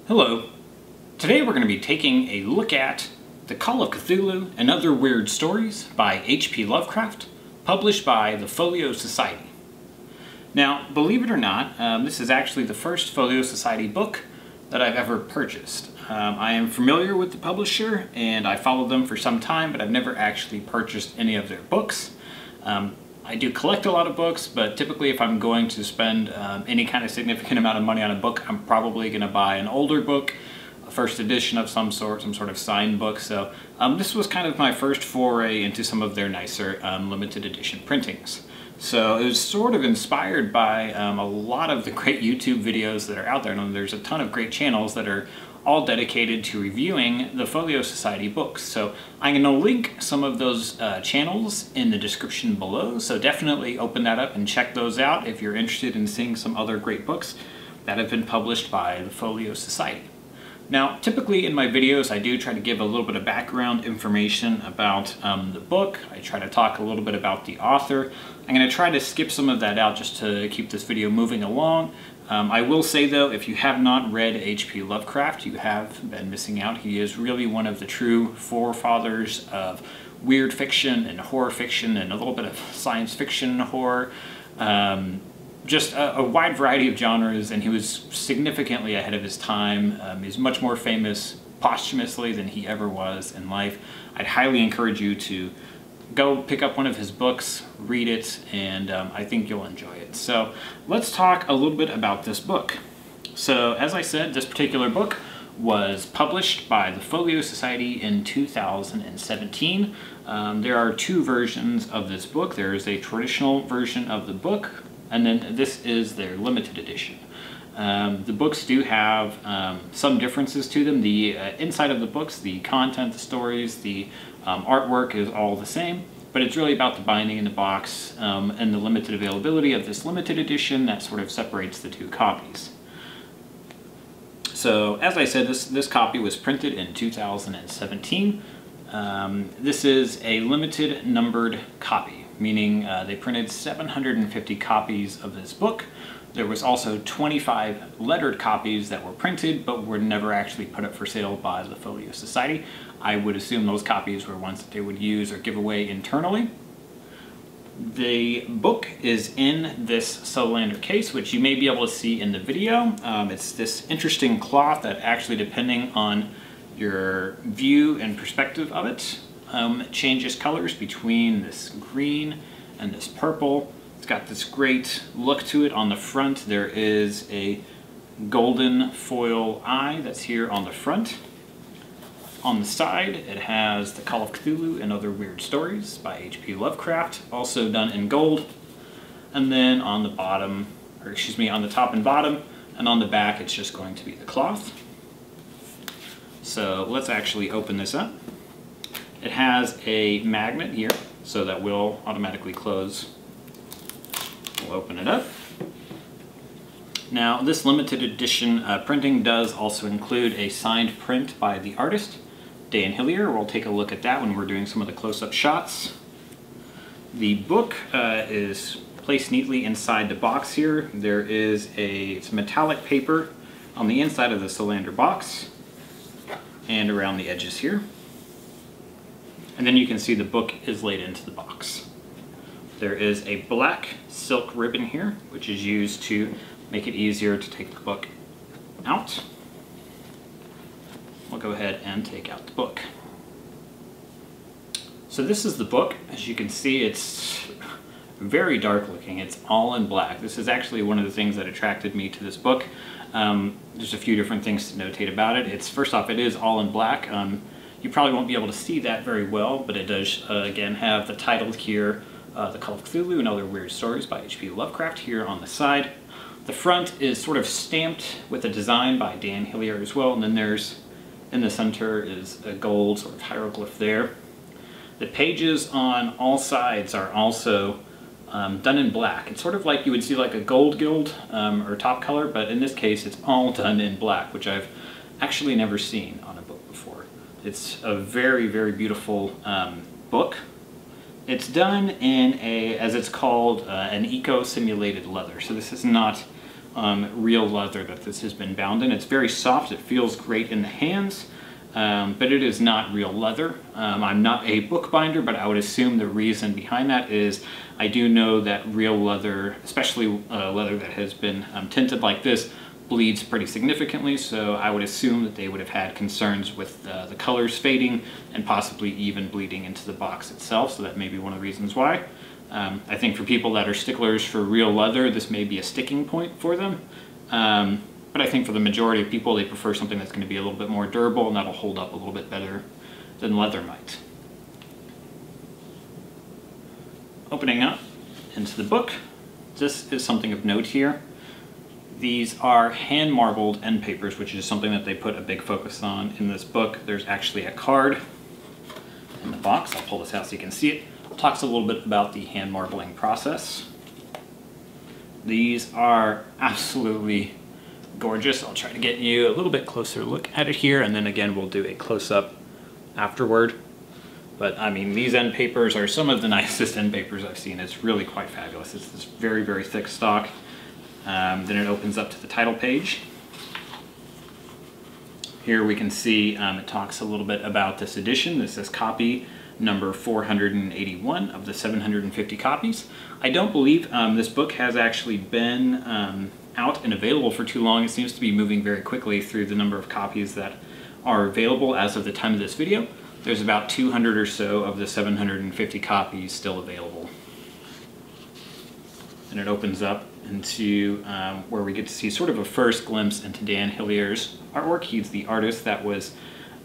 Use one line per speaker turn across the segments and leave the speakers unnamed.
Hello. Today we're going to be taking a look at The Call of Cthulhu and Other Weird Stories by H.P. Lovecraft, published by the Folio Society. Now, believe it or not, this is actually the first Folio Society book that I've ever purchased. I am familiar with the publisher and I followed them for some time, but I've never actually purchased any of their books. I do collect a lot of books, but typically if I'm going to spend any kind of significant amount of money on a book, I'm probably going to buy an older book, a first edition of some sort of signed book. So this was kind of my first foray into some of their nicer limited edition printings. So it was sort of inspired by a lot of the great YouTube videos that are out there. And there's a ton of great channels that are all dedicated to reviewing the Folio Society books. So I'm going to link some of those channels in the description below, so definitely open that up and check those out if you're interested in seeing some other great books that have been published by the Folio Society. Now, typically in my videos I do try to give a little bit of background information about the book. I try to talk a little bit about the author. I'm going to try to skip some of that out just to keep this video moving along. I will say though, if you have not read H.P. Lovecraft, you have been missing out. He is really one of the true forefathers of weird fiction and horror fiction and a little bit of science fiction horror. Just a wide variety of genres, and he was significantly ahead of his time. He's much more famous posthumously than he ever was in life. I'd highly encourage you to go pick up one of his books, read it, and I think you'll enjoy it. So let's talk a little bit about this book. So as I said, this particular book was published by the Folio Society in 2017. There are two versions of this book. There is a traditional version of the book, and then this is their limited edition. The books do have some differences to them. The inside of the books, the content, the stories, the artwork is all the same, but it's really about the binding in the box and the limited availability of this limited edition that sort of separates the two copies. So as I said, this copy was printed in 2017. This is a limited numbered copy, meaning they printed 750 copies of this book. There was also 25 lettered copies that were printed but were never actually put up for sale by the Folio Society. I would assume those copies were ones that they would use or give away internally. The book is in this Solander case, which you may be able to see in the video. It's this interesting cloth that actually, depending on your view and perspective of it, changes colors between this green and this purple. It's got this great look to it. On the front there is a golden foil eye that's here on the front. On the side it has The Call of Cthulhu and Other Weird Stories by H.P. Lovecraft, also done in gold. And then on the bottom, or excuse me, on the top and bottom, and on the back it's just going to be the cloth. So let's actually open this up. It has a magnet here, so that will automatically close. We'll open it up. Now, this limited edition printing does also include a signed print by the artist, Dan Hillier. We'll take a look at that when we're doing some of the close-up shots. The book is placed neatly inside the box here. There is it's metallic paper on the inside of the Solander box and around the edges here. And then you can see the book is laid into the box. There is a black silk ribbon here, which is used to make it easier to take the book out. We'll go ahead and take out the book. So this is the book. As you can see, it's very dark looking. It's all in black. This is actually one of the things that attracted me to this book. There's a few different things to notate about it. First off, it is all in black. You probably won't be able to see that very well, but it does, again, have the title here, The Call of Cthulhu and Other Weird Stories by H.P. Lovecraft here on the side. The front is sort of stamped with a design by Dan Hillier as well, and then there's, in the center is a gold sort of hieroglyph there. The pages on all sides are also done in black. It's sort of like you would see like a gold gild or top color, but in this case it's all done in black, which I've actually never seen on a book before. It's a very, very beautiful book. It's done in as it's called, an eco-simulated leather. So this is not real leather that this has been bound in. It's very soft, it feels great in the hands, but it is not real leather. I'm not a bookbinder, but I would assume the reason behind that is I do know that real leather, especially leather that has been tinted like this, bleeds pretty significantly, so I would assume that they would have had concerns with the colors fading and possibly even bleeding into the box itself, so that may be one of the reasons why. I think for people that are sticklers for real leather, this may be a sticking point for them. But I think for the majority of people, they prefer something that's going to be a little bit more durable and that'll hold up a little bit better than leather might. Opening up into the book, this is something of note here. These are hand marbled end papers, which is something that they put a big focus on in this book. There's actually a card in the box. I'll pull this out so you can see it. It talks a little bit about the hand marbling process. These are absolutely gorgeous. I'll try to get you a little bit closer look at it here, and then again we'll do a close-up afterward. But I mean, these end papers are some of the nicest end papers I've seen. It's really quite fabulous. It's this very, very thick stock. Then it opens up to the title page. Here we can see it talks a little bit about this edition. This is copy number 481 of the 750 copies. I don't believe this book has actually been out and available for too long. It seems to be moving very quickly through the number of copies that are available as of the time of this video. There's about 200 or so of the 750 copies still available. And it opens up into where we get to see sort of a first glimpse into Dan Hillier's artwork. He's the artist that was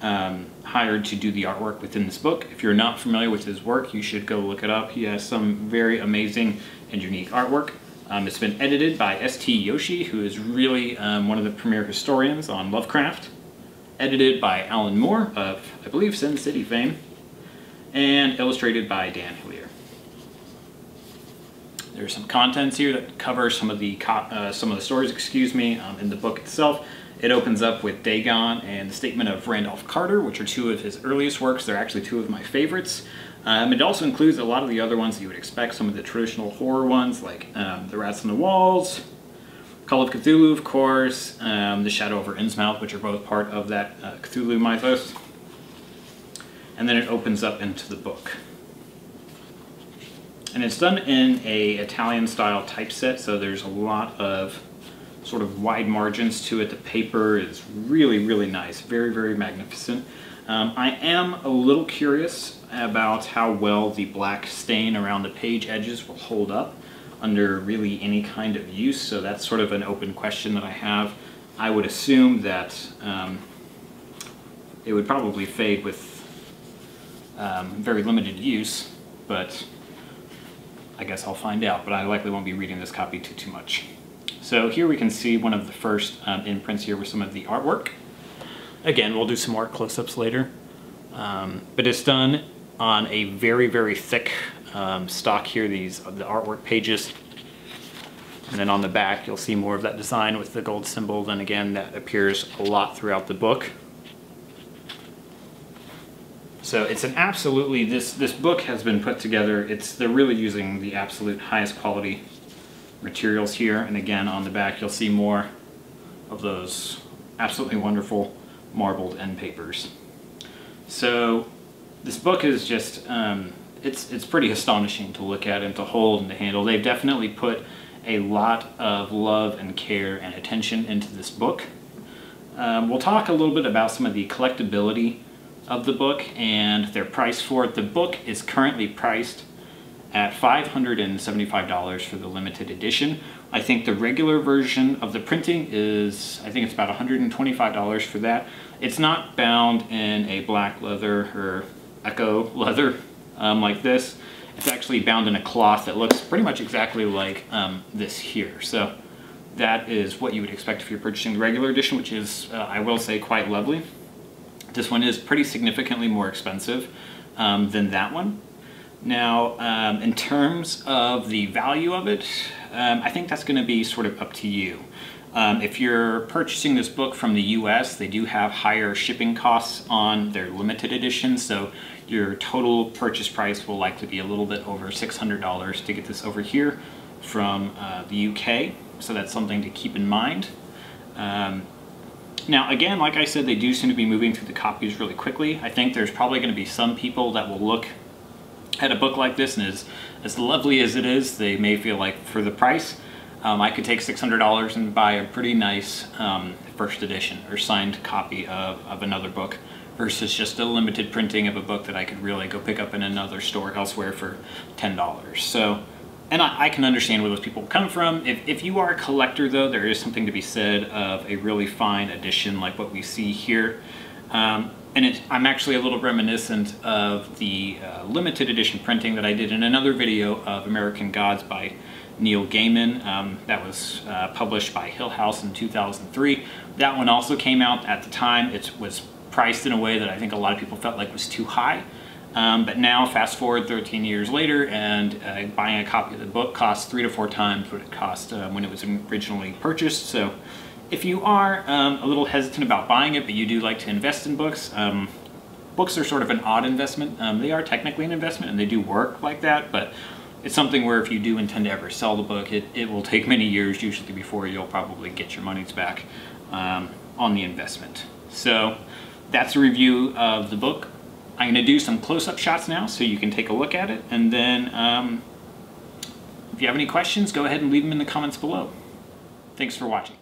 hired to do the artwork within this book. If you're not familiar with his work, you should go look it up. He has some very amazing and unique artwork. It's been edited by S.T. Yoshi, who is really one of the premier historians on Lovecraft. Edited by Alan Moore of, I believe, Sin City fame. And illustrated by Dan Hillier. There's some contents here that cover some of the stories, in the book itself. It opens up with Dagon and the Statement of Randolph Carter, which are two of his earliest works. They're actually two of my favorites. It also includes a lot of the other ones that you would expect, some of the traditional horror ones, like The Rats on the Walls, Call of Cthulhu, of course, The Shadow over Innsmouth, which are both part of that Cthulhu mythos. And then it opens up into the book. And it's done in a Italian-style typeset, so there's a lot of sort of wide margins to it. The paper is really, really nice. Very, very magnificent. I am a little curious about how well the black stain around the page edges will hold up under really any kind of use, so that's sort of an open question that I have. I would assume that it would probably fade with very limited use, but I guess I'll find out, but I likely won't be reading this copy too much. So here we can see one of the first imprints here with some of the artwork. Again, we'll do some more close-ups later, but it's done on a very, very thick stock here, the artwork pages. And then on the back, you'll see more of that design with the gold symbol. Then again, that appears a lot throughout the book. So it's an absolutely, this book has been put together, they're really using the absolute highest quality materials here. And again, on the back, you'll see more of those absolutely wonderful marbled end papers. So this book is just, it's pretty astonishing to look at and to hold and to handle. They've definitely put a lot of love and care and attention into this book. We'll talk a little bit about some of the collectability of the book and their price for it. The book is currently priced at $575 for the limited edition. I think the regular version of the printing is, I think it's about $125 for that. It's not bound in a black leather or echo leather like this. It's actually bound in a cloth that looks pretty much exactly like this here. So that is what you would expect if you're purchasing the regular edition, which is, I will say, quite lovely. This one is pretty significantly more expensive than that one. Now, in terms of the value of it, I think that's going to be sort of up to you. If you're purchasing this book from the US, they do have higher shipping costs on their limited edition, so your total purchase price will likely be a little bit over $600 to get this over here from the UK. so that's something to keep in mind. Now again, like I said, they do seem to be moving through the copies really quickly. I think there's probably going to be some people that will look at a book like this, and as lovely as it is, they may feel like for the price, I could take $600 and buy a pretty nice first edition or signed copy of another book versus just a limited printing of a book that I could really go pick up in another store elsewhere for $10. So, and I can understand where those people come from. If you are a collector though, there is something to be said of a really fine edition like what we see here. And I'm actually a little reminiscent of the limited edition printing that I did in another video of American Gods by Neil Gaiman. That was published by Hill House in 2003. That one also came out at the time. It was priced in a way that I think a lot of people felt like was too high. But now, fast forward 13 years later, and buying a copy of the book costs 3 to 4 times what it cost when it was originally purchased. So if you are a little hesitant about buying it, but you do like to invest in books, books are sort of an odd investment. They are technically an investment and they do work like that, but it's something where if you do intend to ever sell the book, it will take many years usually before you'll probably get your monies back on the investment. So that's a review of the book. I'm going to do some close-up shots now so you can take a look at it, and then if you have any questions, go ahead and leave them in the comments below. Thanks for watching.